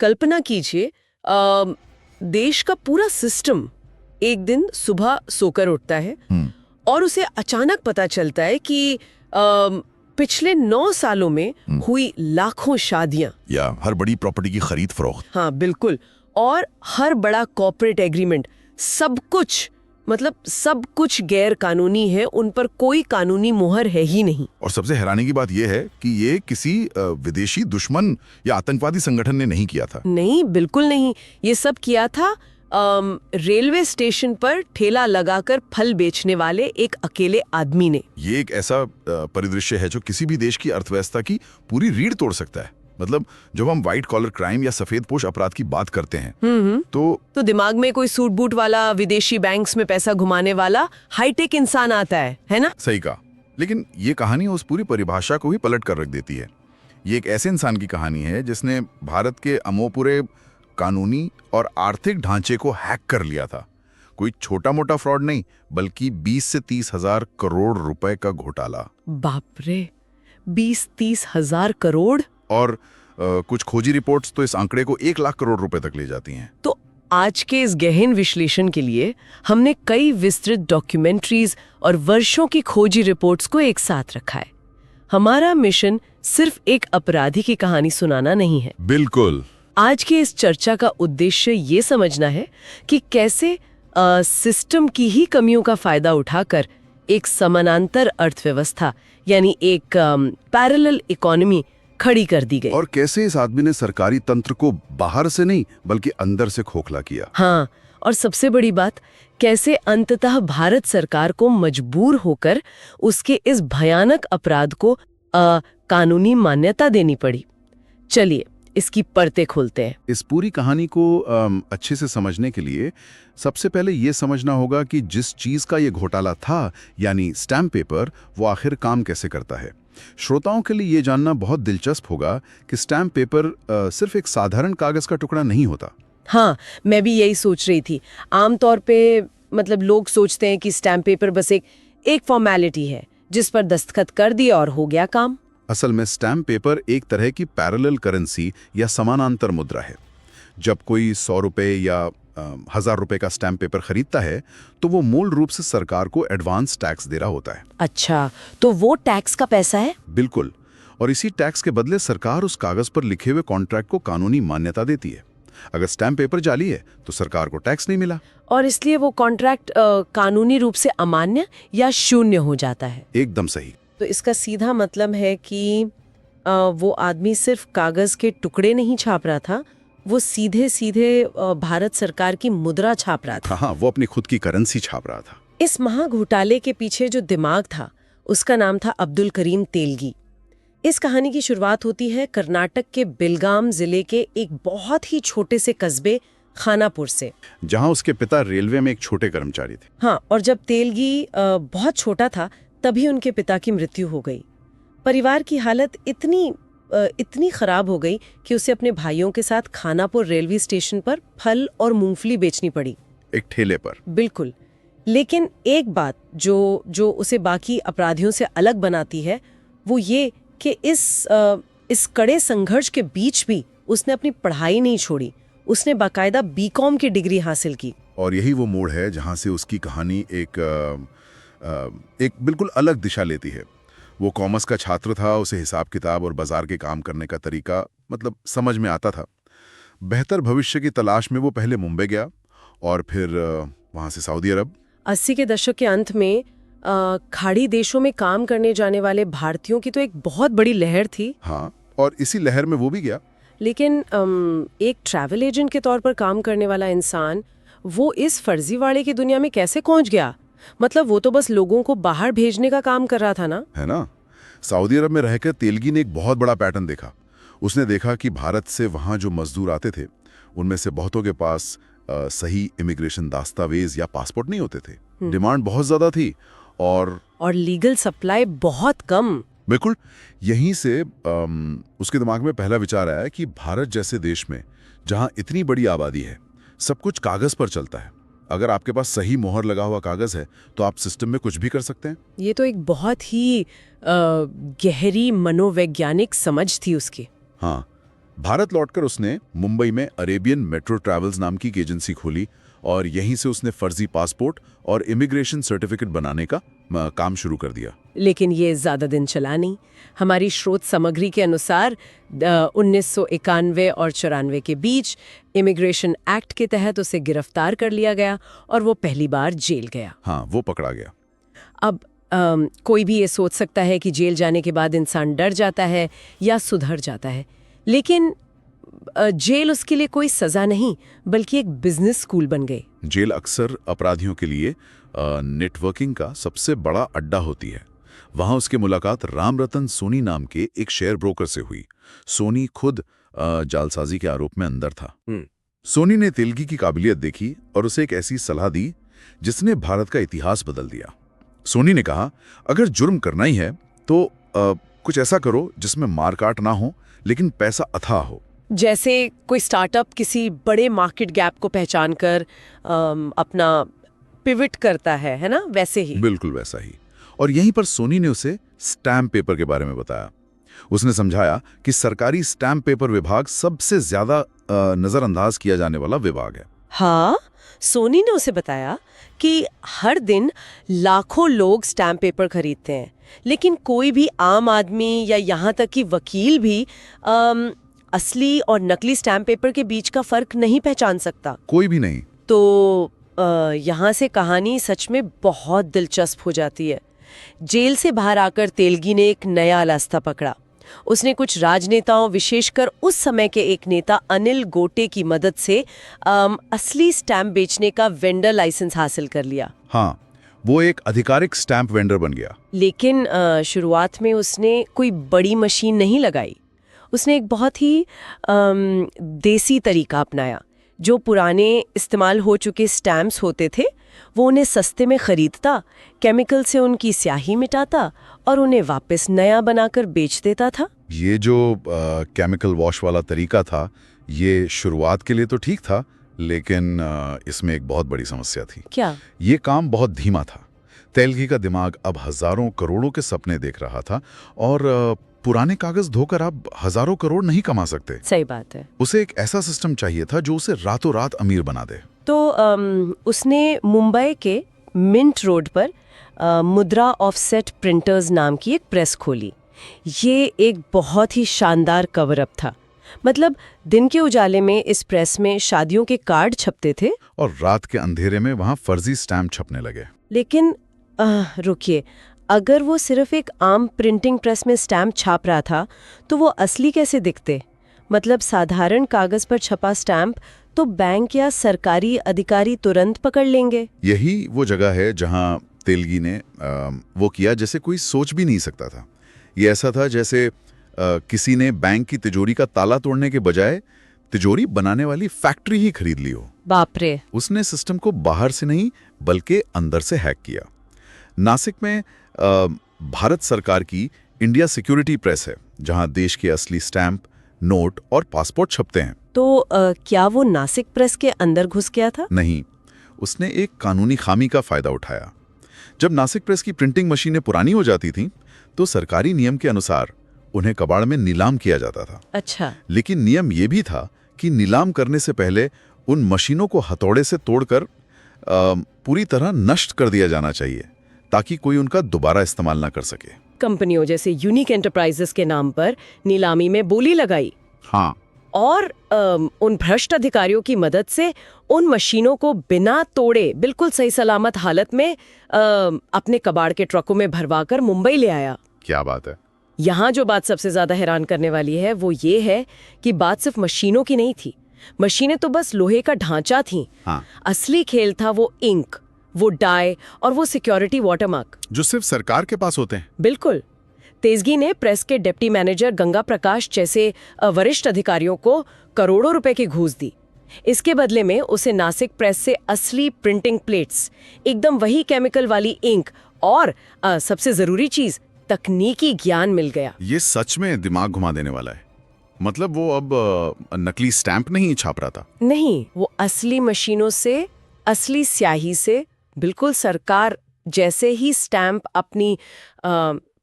कल्पना कीजिए देश का पूरा सिस्टम एक दिन सुबह सोकर उठता है और उसे अचानक पता चलता है कि पिछले 9 सालों में हुई लाखों शादियां या हर बड़ी प्रॉपर्टी की खरीद फरोख्त। हाँ बिल्कुल, और हर बड़ा कॉर्पोरेट एग्रीमेंट, सब कुछ गैर कानूनी है, उन पर कोई कानूनी मुहर है ही नहीं। और सबसे हैरानी की बात यह है कि ये किसी विदेशी दुश्मन या आतंकवादी संगठन ने नहीं किया था। नहीं, बिल्कुल नहीं। ये सब किया था रेलवे स्टेशन पर ठेला लगाकर फल बेचने वाले एक अकेले आदमी ने। ये एक ऐसा परिदृश्य है जो किसी भी देश की अर्थव्यवस्था की पूरी रीढ़ तोड़ सकता है। मतलब जब हम व्हाइट कॉलर क्राइम या सफेद पोश अपराध की बात करते हैं तो दिमाग में कोई सूट बूट वाला, विदेशी बैंक्स में पैसा घुमाने वाला हाईटेक इंसान आता है ना? सही कहा। लेकिन ये कहानी उस पूरी परिभाषा को ही पलट कर रख देती है। ये एक ऐसे इंसान की कहानी है जिसने भारत के अमोपूरे कानूनी और आर्थिक ढांचे को हैक कर लिया था। कोई छोटा मोटा फ्रॉड नहीं, बल्कि 20 से 30 हजार करोड़ रुपए का घोटाला। बाप रे, 20-30 हजार करोड़! और कुछ खोजी रिपोर्ट्स तो इस आंकड़े को 1 लाख करोड़ रुपए तक ले जाती हैं। तो आज के इस गहन विश्लेषण के लिए हमने कई विस्तृत डॉक्यूमेंट्रीज और वर्षों की खोजी रिपोर्ट्स को एक साथ रखा है। हमारा मिशन सिर्फ एक अपराधी की कहानी सुनाना नहीं है। बिल्कुल। आज की इस चर्चा का उद्देश्य ये समझना है कि कैसे सिस्टम की ही कमियों का फायदा उठाकर एक समानांतर अर्थव्यवस्था यानी एक पैरेलल इकोनॉमी खड़ी कर दी गई। और कैसे इस आदमी ने सरकारी तंत्र को बाहर से नहीं बल्कि अंदर से खोखला किया। हाँ, और सबसे बड़ी बात, कैसे अंततः भारत सरकार को मजबूर होकर उसके इस भयानक अपराध को कानूनी मान्यता देनी पड़ी। चलिए इसकी परतें खोलते हैं। इस पूरी कहानी को अच्छे से समझने के लिए सबसे पहले ये समझना होगा कि जिस चीज का ये घोटाला था, यानी स्टैम्प पेपर, वो आखिर काम कैसे करता है। श्रोताओं के लिए ये जानना बहुत दिलचस्प होगा कि स्टैम्प पेपर सिर्फ एक साधारण कागज का टुकड़ा नहीं होता। हाँ, मैं भी यही सोच रही थी। आमतौर पे लोग सोचते हैं कि स्टैम्प पेपर बस एक फॉर्मेलिटी है जिस पर दस्तखत कर दिया और हो गया काम। असल में स्टैम्प पेपर एक तरह की पैरेलल करेंसी या समानांतर मुद्रा है। जब कोई 100 रुपए या 1000 रुपए का स्टैम्प पेपर खरीदता है तो वो मूल रूप से सरकार को एडवांस टैक्स दे रहा होता है। अच्छा, तो वो टैक्स का पैसा है? बिल्कुल। और इसी टैक्स के बदले सरकार उस कागज पर लिखे हुए कॉन्ट्रैक्ट को कानूनी मान्यता देती है। अगर स्टैम्प पेपर जाली है तो सरकार को टैक्स नहीं मिला और इसलिए वो कॉन्ट्रैक्ट कानूनी रूप से अमान्य या शून्य हो जाता है। एकदम सही। तो इसका सीधा मतलब है कि वो आदमी सिर्फ कागज के टुकड़े नहीं छाप रहा था, वो सीधे सीधे भारत सरकार की मुद्रा छाप रहा था। हाँ, वो अपनी खुद की करेंसी छाप रहा था। इस महाघोटाले के पीछे जो दिमाग था उसका नाम था अब्दुल करीम तेलगी। इस कहानी की शुरुआत होती है कर्नाटक के बेलगाम जिले के एक बहुत ही छोटे से कस्बे खानापुर से, जहां उसके पिता रेलवे में एक छोटे कर्मचारी थे। हाँ, और जब तेलगी बहुत छोटा था तभी उनके पिता की मृत्यु हो गई। परिवार की हालत इतनी खराब हो गई कि उसे अपने भाइयों के साथ खानापुर रेलवे स्टेशन पर फल और मूंगफली बेचनी पड़ी, एक ठेले पर। बिल्कुल। लेकिन एक बात जो उसे बाकी अपराधियों से अलग बनाती है वो ये कि इस कड़े संघर्ष के बीच भी उसने अपनी पढ़ाई नहीं छोड़ी। उसने बाकायदा बीकॉम की डिग्री हासिल की। और यही वो मोड़ है जहां से उसकी कहानी एक बिल्कुल अलग दिशा लेती है। वो कॉमर्स का छात्र था, उसे हिसाब किताब और बाजार के काम करने का तरीका समझ में आता था। बेहतर भविष्य की तलाश में वो पहले मुंबई गया और फिर वहां से सऊदी अरब। 80 के दशक के अंत में खाड़ी देशों में काम करने जाने वाले भारतीयों की तो एक बहुत बड़ी लहर थी। हाँ, और इसी लहर में वो भी गया। लेकिन एक ट्रैवल एजेंट के तौर पर काम करने वाला इंसान वो इस फर्जीवाड़े की दुनिया में कैसे पहुंच गया? वो तो बस लोगों को बाहर भेजने का काम कर रहा था ना, है ना? सऊदी अरब में रहकर तेलगी ने एक बहुत बड़ा पैटर्न देखा। उसने देखा कि भारत से वहां जो मजदूर आते थे उनमें से बहुतों के पास सही इमिग्रेशन दस्तावेज या पासपोर्ट नहीं होते थे। डिमांड बहुत ज्यादा थी और लीगल सप्लाई बहुत कम। बिल्कुल। यहीं से उसके दिमाग में पहला विचार आया कि भारत जैसे देश में जहां इतनी बड़ी आबादी है, सब कुछ कागज पर चलता है। अगर आपके पास सही मोहर लगा हुआ कागज है तो आप सिस्टम में कुछ भी कर सकते हैं। ये तो एक बहुत ही गहरी मनोवैज्ञानिक समझ थी उसकी। हाँ, भारत लौटकर उसने मुंबई में अरेबियन मेट्रो ट्रैवल्स नाम की एक एजेंसी खोली और यहीं से उसने फर्जी पासपोर्ट और इमिग्रेशन सर्टिफिकेट बनाने का काम शुरू कर दिया। लेकिन ये ज्यादा दिन चला नहीं। हमारी स्रोत सामग्री के अनुसार 1991 और 94 के बीच इमिग्रेशन एक्ट के तहत उसे गिरफ्तार कर लिया गया और वो पहली बार जेल गया। हाँ, वो पकड़ा गया। अब कोई भी ये सोच सकता है कि जेल जाने के बाद इंसान डर जाता है या सुधर जाता है, लेकिन जेल उसके लिए कोई सजा नहीं बल्कि एक बिजनेस स्कूल बन गई। जेल अक्सर अपराधियों के लिए नेटवर्किंग का सबसे बड़ा अड्डा होती है। वहां उसकी मुलाकात राम रतन सोनी नाम के एक शेयर ब्रोकर से हुई। सोनी खुद जालसाजी के आरोप में अंदर था। सोनी ने तेलगी की काबिलियत देखी और उसे एक ऐसी सलाह दी जिसने भारत का इतिहास बदल दिया। सोनी ने कहा, अगर जुर्म करना ही है तो कुछ ऐसा करो जिसमें मारकाट ना हो लेकिन पैसा अथाह हो। जैसे कोई स्टार्टअप किसी बड़े मार्केट गैप को पहचान कर अपना पिवट करता है ना, वैसे ही। बिल्कुल वैसा ही। और यहीं पर सोनी ने उसे स्टैम्प पेपर के बारे में बताया। उसने समझाया कि सरकारी स्टैम्प पेपर विभाग सबसे ज्यादा नजरअंदाज किया जाने वाला विभाग है। हाँ, सोनी ने उसे बताया कि हर दिन लाखों लोग स्टैम्प पेपर खरीदते हैं, लेकिन कोई भी आम आदमी या यहाँ तक कि वकील भी असली और नकली स्टैम्प पेपर के बीच का फर्क नहीं पहचान सकता। कोई भी नहीं। तो यहाँ से कहानी सच में बहुत दिलचस्प हो जाती है। जेल से बाहर आकर तेलगी ने एक नया रास्ता पकड़ा। उसने कुछ राजनेताओं, विशेषकर उस समय के एक नेता अनिल गोटे की मदद से असली स्टैम्प बेचने का वेंडर लाइसेंस हासिल कर लिया। हाँ, वो एक आधिकारिक स्टैम्प वेंडर बन गया। लेकिन शुरुआत में उसने कोई बड़ी मशीन नहीं लगाई। उसने एक बहुत ही देसी तरीका अपनाया। जो पुराने इस्तेमाल हो चुके स्टैम्प्स होते थे वो उन्हें सस्ते में खरीदता, केमिकल से उनकी स्याही मिटाता और उन्हें वापस नया बनाकर बेच देता था। ये जो केमिकल वॉश वाला तरीका था, ये शुरुआत के लिए तो ठीक था, लेकिन इसमें एक बहुत बड़ी समस्या थी। क्या? ये काम बहुत धीमा था। तेलगी का दिमाग अब हजारों करोड़ों के सपने देख रहा था और पुराने कागज धोकर आप हजारों करोड़ नहीं कमा सकते। सही बात है। उसे एक ऐसा सिस्टम चाहिए था जो उसे रातों रात अमीर बना दे। तो उसने मुंबई के मिंट रोड पर मुद्रा ऑफसेट प्रिंटर्स नाम की एक प्रेस खोली। ये एक बहुत ही शानदार कवर अप था। मतलब दिन के उजाले में इस प्रेस में शादियों के कार्ड छपते थे और रात के अंधेरे में वहां फर्जी स्टैम्प छपने लगे। लेकिन रुकिए, अगर वो सिर्फ एक आम प्रिंटिंग प्रेस में स्टैम्प छाप रहा था तो वो असली कैसे दिखते? मतलब साधारण कागज पर छपा स्टैम्प तो बैंक या सरकारी अधिकारी तुरंत पकड़ लेंगे। यही वो जगह है जहां तेलगी ने वो किया जैसे कोई सोच भी नहीं सकता था। ये ऐसा था जैसे किसी ने बैंक की तिजोरी का ताला तोड़ने के बजाय तिजोरी बनाने वाली फैक्ट्री ही खरीद ली हो। बाप रे। उसने सिस्टम को बाहर से नहीं बल्कि अंदर से हैक किया। नासिक में भारत सरकार की इंडिया सिक्योरिटी प्रेस है जहां देश के असली स्टैम्प, नोट और पासपोर्ट छपते हैं। तो क्या वो नासिक प्रेस के अंदर घुस गया था? नहीं, उसने एक कानूनी खामी का फायदा उठाया। जब नासिक प्रेस की प्रिंटिंग मशीनें पुरानी हो जाती थीं, तो सरकारी नियम के अनुसार उन्हें कबाड़ में नीलाम किया जाता था। अच्छा। लेकिन नियम यह भी था कि नीलाम करने से पहले उन मशीनों को हथौड़े से तोड़कर पूरी तरह नष्ट कर दिया जाना चाहिए ताकि कोई उनका दोबारा इस्तेमाल ना कर सके। कंपनियों जैसे यूनिक एंटरप्राइजेस के नाम पर नीलामी में बोली लगाई। हाँ। और उन भ्रष्ट अधिकारियों की मदद से उन मशीनों को बिना तोड़े बिल्कुल सही सलामत हालत में अपने कबाड़ के ट्रकों में भरवाकर मुंबई ले आया। क्या बात है। यहाँ जो बात सबसे ज्यादा हैरान करने वाली है वो ये है कि बात सिर्फ मशीनों की नहीं थी। मशीनें तो बस लोहे का ढांचा थी। हाँ। असली खेल था वो इंक, वो डाई और वो सिक्योरिटी वाटरमार्क जो सिर्फ सरकार के पास होते हैं। बिल्कुल। तेजगी ने प्रेस के डिप्टी मैनेजर गंगा प्रकाश जैसे वरिष्ठ अधिकारियों को करोड़ों रुपए की घूस दी। इसके बदले में उसे नासिक प्रेस से असली प्रिंटिंग प्लेट्स, एकदम वही केमिकल वाली इंक और सबसे जरूरी चीज तकनीकी ज्ञान मिल गया। ये सच में दिमाग घुमा देने वाला है। मतलब वो अब नकली स्टैंप नहीं छाप रहा था। नहीं, वो असली मशीनों से, असली स्याही से, बिल्कुल सरकार जैसे ही स्टैंप अपनी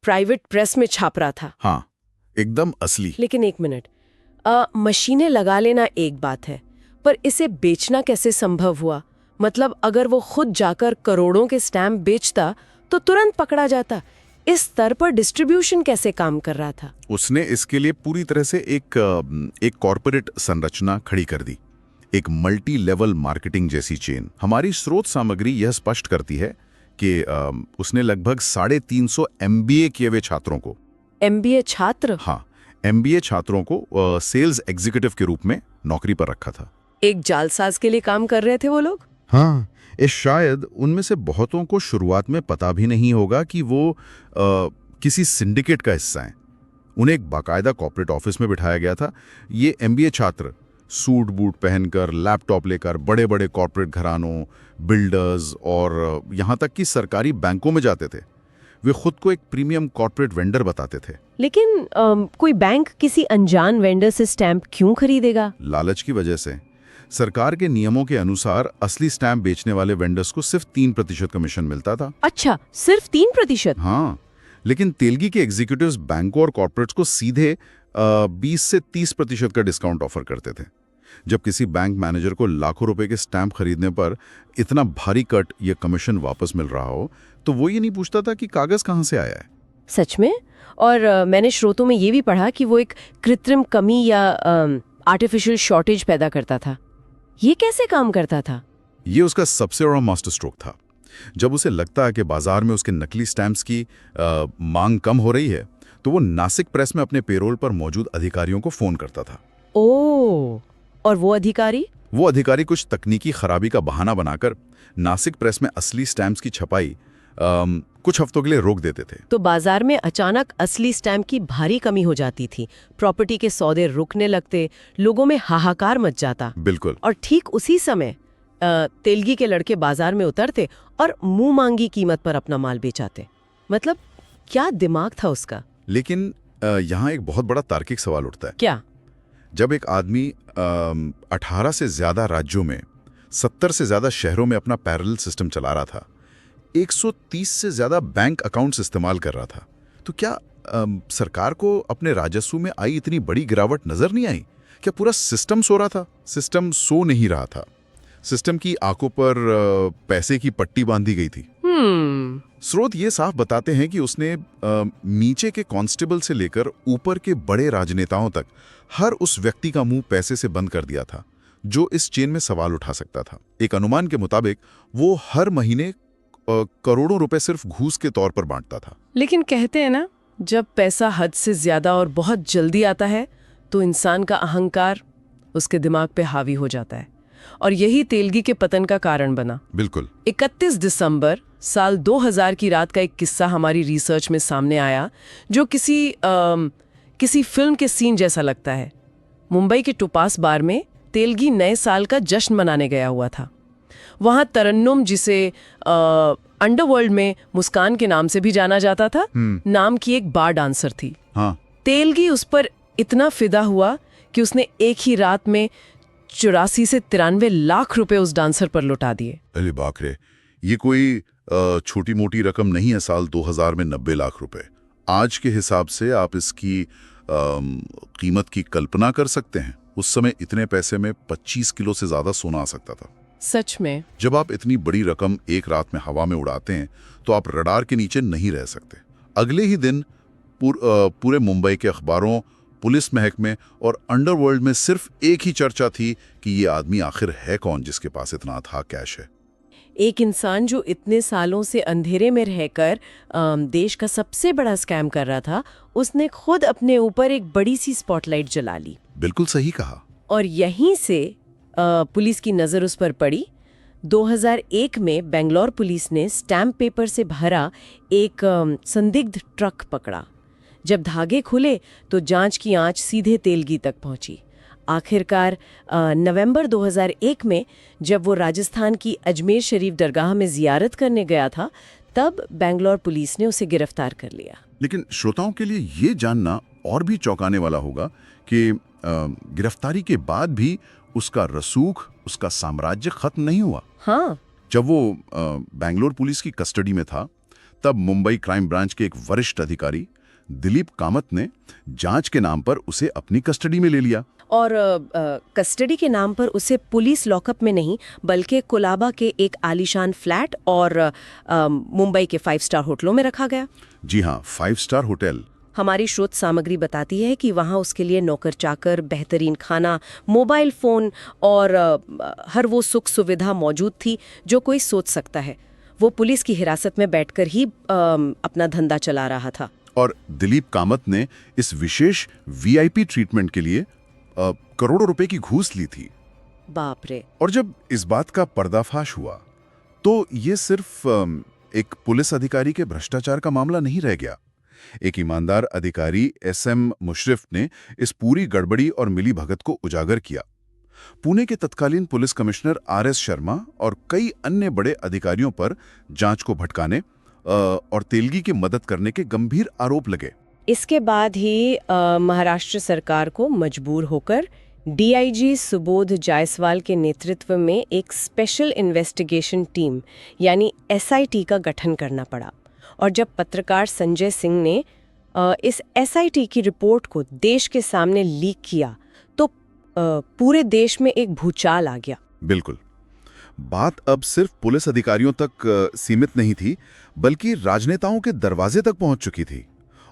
प्राइवेट प्रेस में छाप रहा था। हाँ, एकदम असली। लेकिन एक मिनट, मशीनें लगा लेना एक बात है, पर इसे बेचना कैसे संभव हुआ? मतलब अगर वो खुद जाकर करोड़ों के स्टैम्प बेचता तो तुरंत पकड़ा जाता। इस स्तर पर डिस्ट्रीब्यूशन कैसे काम कर रहा था? उसने इसके लिए पूरी तरह से एक कॉरपोरेट संरचना खड़ी कर दी, एक मल्टी लेवल मार्केटिंग जैसी चेन। हमारी स्रोत सामग्री यह स्पष्ट करती है कि उसने लगभग 350 MBA किए हुए छात्रों को, MBA छात्र? हाँ, MBA छात्रों को सेल्स एग्जीक्यूटिव के रूप में नौकरी पर रखा था। एक जालसाज के लिए काम कर रहे थे वो लोग? हाँ, इस शायद उनमें से बहुतों को शुरुआत में पता भी नहीं होगा कि वो किसी सिंडिकेट का हिस्सा हैं। उन्हें एक बाकायदा कॉर्पोरेट ऑफिस में बिठाया गया था। ये MBA छात्र सूट बूट पहनकर, लैपटॉप लेकर बड़े बड़े कॉर्पोरेट घरानों, बिल्डर्स और यहाँ तक कि सरकारी बैंकों में जाते थे। वे खुद को एक प्रीमियम कॉर्पोरेट वेंडर बताते थे। लेकिन कोई बैंक किसी अनजान वेंडर से स्टैम्प क्यों खरीदेगा? लालच की वजह से। सरकार के नियमों के अनुसार असली स्टैम्प बेचने वाले वेंडर्स को सिर्फ 3% कमीशन मिलता था। अच्छा, सिर्फ 3%? हाँ, लेकिन तेलगी के एग्जीक्यूटिव्स बैंकों और कॉर्पोरेट्स को सीधे 20 से 30% का डिस्काउंट ऑफर करते थे। जब किसी बैंक मैनेजर को लाखों रुपए के स्टैम्प खरीदने पर इतना भारी कट या कमीशन वापस मिल रहा हो, तो वो ये नहीं पूछता था कि कागज कहाँ से आया है। सच में? और मैंने स्रोतों में ये भी पढ़ा कि वो एक कृत्रिम कमी या आर्टिफिशियल शॉर्टेज पैदा करता था। ये कैसे काम करता था? ये उसका सबसे बड़ा मास्टर स्ट्रोक था। जब उसे लगता है कि बाजार में उसके नकली स्टैम्प्स की मांग कम हो रही है, तो वो नासिक प्रेस में अपने पेरोल पर मौजूद अधिकारियों को फोन करता था। ओह, और वो अधिकारी कुछ तकनीकी खराबी का बहाना बनाकर नासिक प्रेस में असली स्टैम्प्स की छपाई कुछ हफ्तों के लिए रोक देते थे। तो बाजार में अचानक असली स्टैम्प की भारी कमी हो जाती थी, प्रॉपर्टी के सौदे रुकने लगते, लोगों में हाहाकार मच जाता। बिल्कुल। और ठीक उसी समय तेलगी के लड़के बाजार में उतरते और मुंह मांगी कीमत पर अपना माल बेचाते। मतलब क्या दिमाग था उसका? लेकिन यहाँ एक बहुत बड़ा तार्किक सवाल उठता है। क्या? जब एक आदमी 18 से ज्यादा राज्यों में 70 से ज्यादा शहरों में अपना पैरेलल सिस्टम चला रहा था, 130 से ज्यादा बैंक अकाउंट्स इस्तेमाल कर रहा था, तो क्या सरकार को अपने राजस्व में आई इतनी बड़ी गिरावट नजर नहीं आई? क्या पूरा सिस्टम सो रहा था? सिस्टम सो नहीं रहा था। सिस्टम की आंखों पर पैसे की पट्टी बांधी गई थी। स्रोत ये साफ बताते हैं कि उसने नीचे के कांस्टेबल से लेकर ऊपर के बड़े राजनेताओं तक हर उस व्यक्ति का मुंह पैसे से बंद कर दिया था जो इस चेन में सवाल उठा सकता था। एक अनुमान के मुताबिक वो हर महीने करोड़ों रुपए सिर्फ घूस के तौर पर बांटता था। लेकिन कहते हैं ना, जब पैसा हद से ज्यादा और बहुत जल्दी आता है तो इंसान का अहंकार उसके दिमाग पे हावी हो जाता है, और यही तेलगी के पतन का कारण बना। बिल्कुल। 31 दिसंबर साल 2000 की रात का एक किस्सा हमारी रिसर्च में सामने आया जो किसी फिल्म के सीन जैसा लगता है। मुंबई के टोपास बार में तेलगी नए साल का जश्न मनाने गया हुआ था। वहां तरन्नुम, जिसे अंडरवर्ल्ड में मुस्कान के नाम से भी जाना जाता था, नाम की एक बार डांसर थी। हाँ। तेलगी उस पर इतना फिदा हुआ कि उसने एक ही रात में 84 से 93 लाख रुपए उस डांसर पर लुटा दिए। अरे बाप रे, ये कोई छोटी मोटी रकम नहीं है। साल 2000 में 90 लाख रुपए, आज के हिसाब से आप इसकी कीमत की कल्पना कर सकते हैं। उस समय इतने पैसे में 25 किलो से ज्यादा सोना आ सकता था। सच में। जब आप इतनी बड़ी रकम एक रात में हवा में उड़ाते हैं तो आप रडार के नीचे नहीं रह सकते। अगले ही दिन पूरे मुंबई के अखबारों, पुलिस महकमे और अंडरवर्ल्ड में सिर्फ एक ही चर्चा थी कि ये आदमी आखिर है कौन जिसके पास इतना अथाह कैश है। एक इंसान जो इतने सालों से अंधेरे में रहकर देश का सबसे बड़ा स्कैम कर रहा था, उसने खुद अपने ऊपर एक बड़ी सी स्पॉटलाइट जला ली। बिल्कुल सही कहा। और यहीं से पुलिस की नज़र उस पर पड़ी। 2001 में बेंगलोर पुलिस ने स्टैम्प पेपर से भरा एक संदिग्ध ट्रक पकड़ा। जब धागे खुले तो जांच की आंच सीधे तेलगी तक पहुंची। आखिरकार नवंबर 2001 में जब वो राजस्थान की अजमेर शरीफ दरगाह में जियारत करने गया था, तब बेंगलोर पुलिस ने उसे गिरफ्तार कर लिया। लेकिन श्रोताओं के लिए ये जानना और भी चौंकाने वाला होगा कि गिरफ्तारी के बाद भी उसका रसूख, उसका साम्राज्य खत्म नहीं हुआ। हाँ। जब वो बेंगलोर पुलिस की कस्टडी में था, तब मुंबई क्राइम ब्रांच के एक वरिष्ठ अधिकारी दिलीप कामत ने जांच के नाम पर उसे अपनी कस्टडी में ले लिया। और कस्टडी के नाम पर उसे पुलिस लॉकअप में नहीं बल्कि कोलाबा के एक आलीशान फ्लैट और मुंबई के 5 स्टार होटलों में रखा गया। जी हाँ, 5 स्टार होटल। हमारी स्रोत सामग्री बताती है कि वहाँ उसके लिए नौकर चाकर, बेहतरीन खाना, मोबाइल फ़ोन और हर वो सुख सुविधा मौजूद थी जो कोई सोच सकता है। वो पुलिस की हिरासत में बैठकर ही अपना धंधा चला रहा था। और दिलीप कामत ने इस विशेष वीआईपी ट्रीटमेंट के लिए करोड़ों रुपए की घूस ली थी। बाप रे। और जब इस बात का पर्दाफाश हुआ तो ये सिर्फ एक पुलिस अधिकारी के भ्रष्टाचार का मामला नहीं रह गया। एक ईमानदार अधिकारी एसएम मुशर्रफ ने इस पूरी गड़बड़ी और मिली भगत को उजागर किया। पुणे के तत्कालीन पुलिस कमिश्नर आरएस शर्मा और कई अन्य बड़े अधिकारियों पर जांच को भटकाने और तेलगी की मदद करने के गंभीर आरोप लगे। इसके बाद ही महाराष्ट्र सरकार को मजबूर होकर डीआईजी सुबोध जायसवाल के नेतृत्व में एक स्पेशल इन्वेस्टिगेशन टीम यानी एसआईटी का गठन करना पड़ा। और जब पत्रकार संजय सिंह ने इस एसआईटी की रिपोर्ट को देश के सामने लीक किया तो पूरे देश में एक भूचाल आ गया। बिल्कुल। बात अब सिर्फ पुलिस अधिकारियों तक सीमित नहीं थी, बल्कि राजनेताओं के दरवाजे तक पहुंच चुकी थी।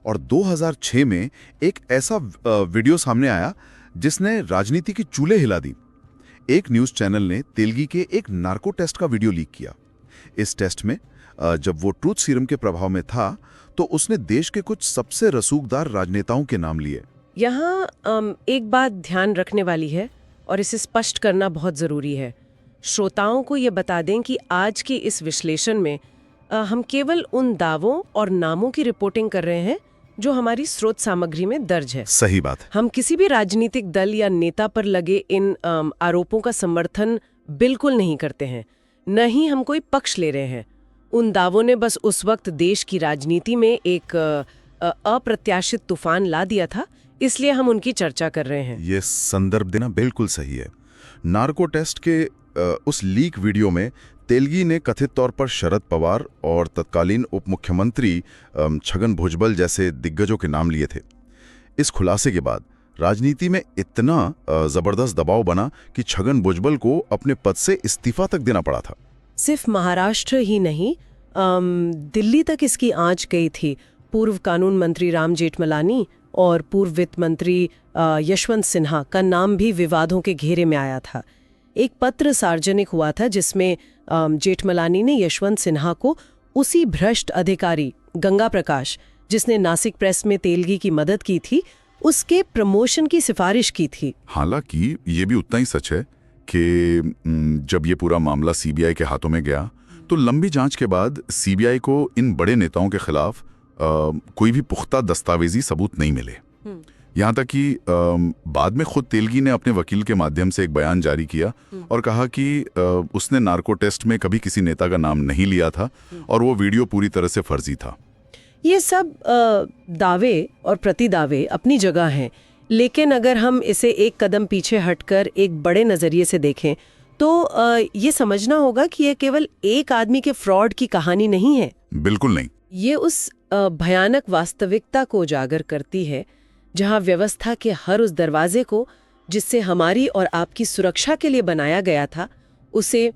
और 2006 में एक ऐसा वीडियो सामने आया जिसने राजनीति की चूल्हे हिला दी। एक न्यूज़ चैनल ने तेलगी के एक नार्को टेस्ट का वीडियो लीक किया। इस टेस्ट में जब वो ट्रूथ सीरम के प्रभाव में था तो उसने देश के कुछ सबसे रसूखदार राजनेताओं के नाम लिए। यहाँ एक बात ध्यान रखने वाली है और इसे स्पष्ट करना बहुत ज़रूरी है। श्रोताओं को ये बता दें कि आज के इस विश्लेषण में हम केवल उन दावों और नामों की रिपोर्टिंग कर रहे हैं जो हमारी स्रोत सामग्री में दर्ज है। सही बात। हम किसी भी राजनीतिक दल या नेता पर लगे इन आरोपों का समर्थन बिल्कुल नहीं करते हैं, न ही हम कोई पक्ष ले रहे हैं। उन दावों ने बस उस वक्त देश की राजनीति में एक अप्रत्याशित तूफान ला दिया था, इसलिए हम उनकी चर्चा कर रहे हैं। ये संदर्भ देना बिल्कुल सही है। नार्को टेस्ट के उस लीक वीडियो में तेलगी ने कथित तौर पर शरद पवार और तत्कालीन उप मुख्यमंत्री छगन भुजबल जैसे दिग्गजों के नाम लिए थे। इस खुलासे के बाद राजनीति में इतना जबरदस्त दबाव बना कि छगन भुजबल को अपने पद से इस्तीफा तक देना पड़ा था। सिर्फ महाराष्ट्र ही नहीं, दिल्ली तक इसकी आंच गई थी। पूर्व कानून मंत्री राम जेठमलानी और पूर्व वित्त मंत्री यशवंत सिन्हा का नाम भी विवादों के घेरे में आया था। एक पत्र सार्वजनिक हुआ था जिसमें जेठमलानी ने यशवंत सिन्हा को उसी भ्रष्ट अधिकारी गंगा प्रकाश, जिसने नासिक प्रेस में तेलगी की मदद की थी, उसके प्रमोशन की सिफारिश की थी। हालांकि ये भी उतना ही सच है कि जब ये पूरा मामला सीबीआई के हाथों में गया तो लंबी जांच के बाद सीबीआई को इन बड़े नेताओं के खिलाफ कोई भी पुख्ता दस्तावेजी सबूत नहीं मिले। यहाँ तक कि बाद में खुद तेलगी ने अपने वकील के माध्यम से एक बयान जारी किया और कहा कि उसने नार्को टेस्ट में कभी किसी नेता का नाम नहीं लिया था और वो वीडियो पूरी तरह से फर्जी था। ये सब दावे और प्रतिदावे अपनी जगह हैं, लेकिन अगर हम इसे एक कदम पीछे हटकर एक बड़े नज़रिए से देखें तो ये समझना होगा कि ये केवल एक आदमी के फ्रॉड की कहानी नहीं है। बिल्कुल नहीं। ये उस भयानक वास्तविकता को उजागर करती है जहां व्यवस्था के हर उस दरवाजे को जिससे हमारी और आपकी सुरक्षा के लिए बनाया गया था, उसे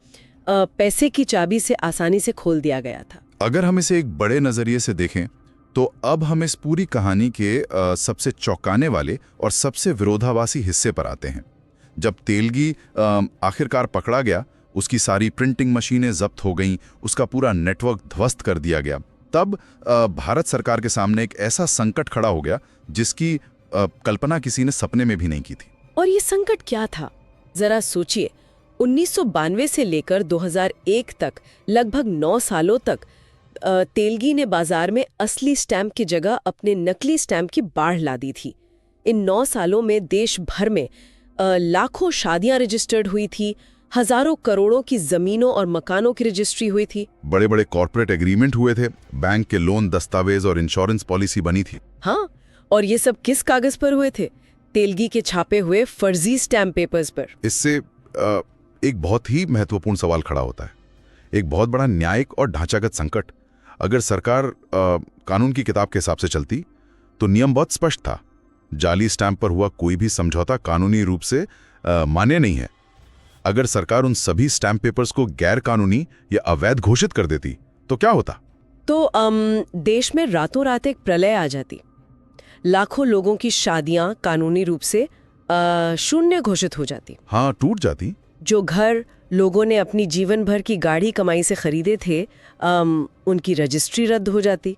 पैसे की चाबी से आसानी से खोल दिया गया था। अगर हम इसे एक बड़े नजरिए से देखें तो अब हम इस पूरी कहानी के सबसे चौंकाने वाले और सबसे विरोधाभासी हिस्से पर आते हैं। जब तेलगी आखिरकार पकड़ा गया, उसकी सारी प्रिंटिंग मशीनें जब्त हो गईं, उसका पूरा नेटवर्क ध्वस्त कर दिया गया, तब भारत सरकार के सामने एक ऐसा संकट खड़ा हो गया जिसकी कल्पना किसी ने सपने में भी नहीं की थी। और ये संकट क्या था? जरा सोचिए, 1992 से लेकर 2001 तक लगभग 9 सालों तक तेलगी ने बाजार में असली स्टैंप की जगह अपने नकली स्टैंप की बाढ़ ला दी थी। इन 9 सालों में देश भर में लाखों शादियां रजिस्टर्ड हुई थी, हजारों करोड़ों की जमीनों और मकानों की रजिस्ट्री हुई थी, बड़े बड़े कॉर्पोरेट एग्रीमेंट हुए थे, बैंक के लोन दस्तावेज और इंश्योरेंस पॉलिसी बनी थी। हाँ, और ये सब किस कागज पर हुए थे? तेलगी के छापे हुए फर्जी स्टैम्प पेपर्स पर। इससे एक बहुत ही महत्वपूर्ण सवाल खड़ा होता है, एक बहुत बड़ा न्यायिक और ढांचागत संकट। अगर सरकार कानून की किताब के हिसाब से चलती तो नियम बहुत स्पष्ट था। जाली स्टैंप पर हुआ कोई भी समझौता कानूनी रूप से मान्य नहीं है। अगर सरकार उन सभी स्टैंप पेपर्स को गैर कानूनी या अवैध घोषित कर देती तो क्या होता? तो देश में रातों रात एक प्रलय आ जाती। लाखों लोगों की शादियां कानूनी रूप से शून्य घोषित हो जाती। हाँ, टूट जाती। जो घर लोगों ने अपनी जीवन भर की गाढ़ी कमाई से खरीदे थे, उनकी रजिस्ट्री रद्द हो जाती।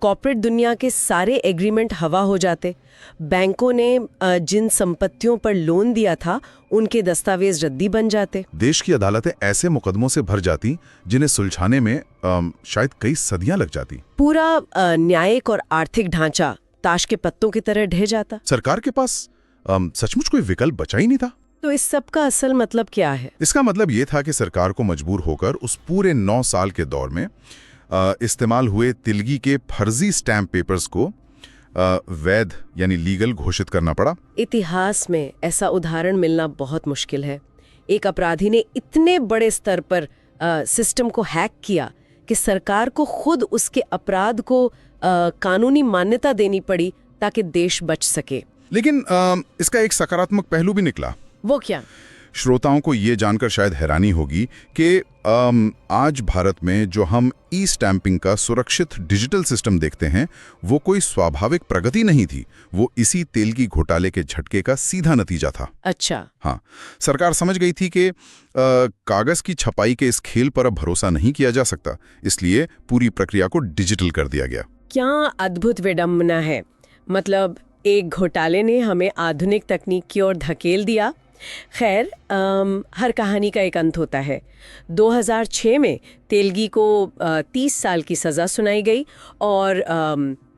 कॉर्पोरेट दुनिया के सारे एग्रीमेंट हवा हो जाते। बैंकों ने जिन संपत्तियों पर लोन दिया था उनके दस्तावेज रद्दी बन जाते। देश की अदालतें ऐसे मुकदमों से भर जाती जिन्हें सुलझाने में शायद कई सदियां लग जाती। पूरा न्यायिक और आर्थिक ढांचा ताश के पत्तों की तरह ढह जाता। सरकार के पास सचमुच कोई विकल्प बचा ही नहीं था। तो इस सब का असल मतलब क्या है? इसका मतलब ये था कि सरकार को मजबूर होकर उस पूरे 9 साल के दौर में इस्तेमाल हुए तिलगी के फर्जी स्टैम्प पेपर्स को वैध यानी लीगल घोषित करना पड़ा। इतिहास में ऐसा उदाहरण मिलना बहुत मुश्किल है। एक अपराधी ने इतने बड़े स्तर पर सिस्टम को हैक किया कि सरकार को खुद उसके अपराध को कानूनी मान्यता देनी पड़ी ताकि देश बच सके। लेकिन इसका एक सकारात्मक पहलू भी निकला। वो क्या? श्रोताओं को ये जानकर शायद हैरानी होगी कि आज भारत में जो हम ई स्टैंपिंग का सुरक्षित डिजिटल सिस्टम देखते हैं वो कोई स्वाभाविक प्रगति नहीं थी। वो इसी तेलगी घोटाले के झटके का सीधा नतीजा था। अच्छा। हाँ, सरकार समझ गई थी कि कागज की छपाई के इस खेल पर अब भरोसा नहीं किया जा सकता, इसलिए पूरी प्रक्रिया को डिजिटल कर दिया गया। क्या अद्भुत विडंबना है। मतलब एक घोटाले ने हमें आधुनिक तकनीक की ओर धकेल दिया। खैर, हर कहानी का एक अंत होता है। 2006 में तेलगी को 30 साल की सज़ा सुनाई गई और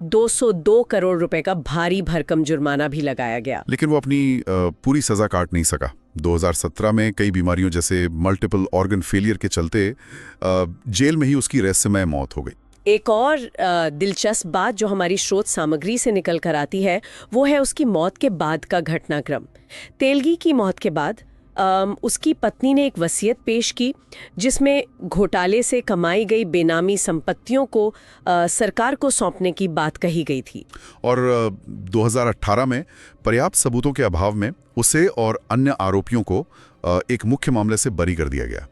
202 करोड़ रुपए का भारी भरकम जुर्माना भी लगाया गया। लेकिन वो अपनी पूरी सज़ा काट नहीं सका। 2017 में कई बीमारियों जैसे मल्टीपल ऑर्गन फेलियर के चलते जेल में ही उसकी रहस्यमय मौत हो गई। एक और दिलचस्प बात जो हमारी स्रोत सामग्री से निकल कर आती है वो है उसकी मौत के बाद का घटनाक्रम। तेलगी की मौत के बाद उसकी पत्नी ने एक वसीयत पेश की जिसमें घोटाले से कमाई गई बेनामी संपत्तियों को सरकार को सौंपने की बात कही गई थी। और 2018 में पर्याप्त सबूतों के अभाव में उसे और अन्य आरोपियों को एक मुख्य मामले से बरी कर दिया गया।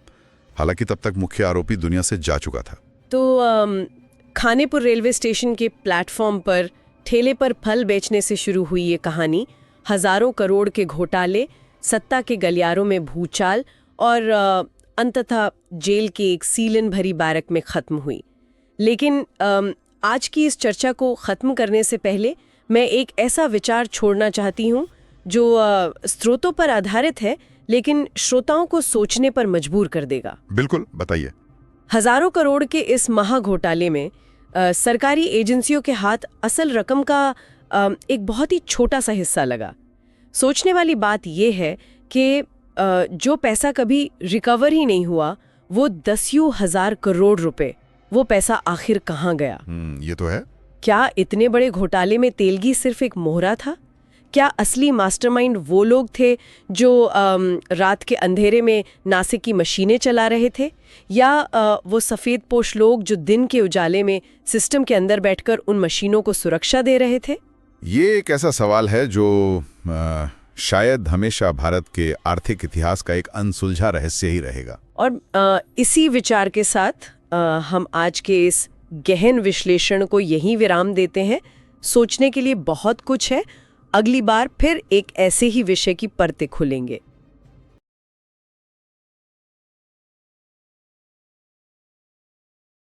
हालांकि तब तक मुख्य आरोपी दुनिया से जा चुका था। तो खानेपुर रेलवे स्टेशन के प्लेटफॉर्म पर ठेले पर फल बेचने से शुरू हुई ये कहानी हजारों करोड़ के घोटाले, सत्ता के गलियारों में भूचाल और अंततः जेल के एक सीलन भरी बैरक में खत्म हुई। लेकिन आज की इस चर्चा को खत्म करने से पहले मैं एक ऐसा विचार छोड़ना चाहती हूँ जो स्रोतों पर आधारित है लेकिन श्रोताओं को सोचने पर मजबूर कर देगा। बिल्कुल, बताइए। हजारों करोड़ के इस महा घोटाले में सरकारी एजेंसियों के हाथ असल रकम का एक बहुत ही छोटा सा हिस्सा लगा। सोचने वाली बात यह है कि जो पैसा कभी रिकवर ही नहीं हुआ, वो 10,000 करोड़ रुपए, वो पैसा आखिर कहाँ गया? ये तो है। क्या इतने बड़े घोटाले में तेलगी सिर्फ एक मोहरा था? क्या असली मास्टरमाइंड वो लोग थे जो रात के अंधेरे में नासिक की मशीनें चला रहे थे, या वो सफ़ेद पोश लोग जो दिन के उजाले में सिस्टम के अंदर बैठकर उन मशीनों को सुरक्षा दे रहे थे? ये एक ऐसा सवाल है जो शायद हमेशा भारत के आर्थिक इतिहास का एक अनसुलझा रहस्य ही रहेगा। और इसी विचार के साथ हम आज के इस गहन विश्लेषण को यहीं विराम देते हैं। सोचने के लिए बहुत कुछ है। अगली बार फिर एक ऐसे ही विषय की परतें खुलेंगे।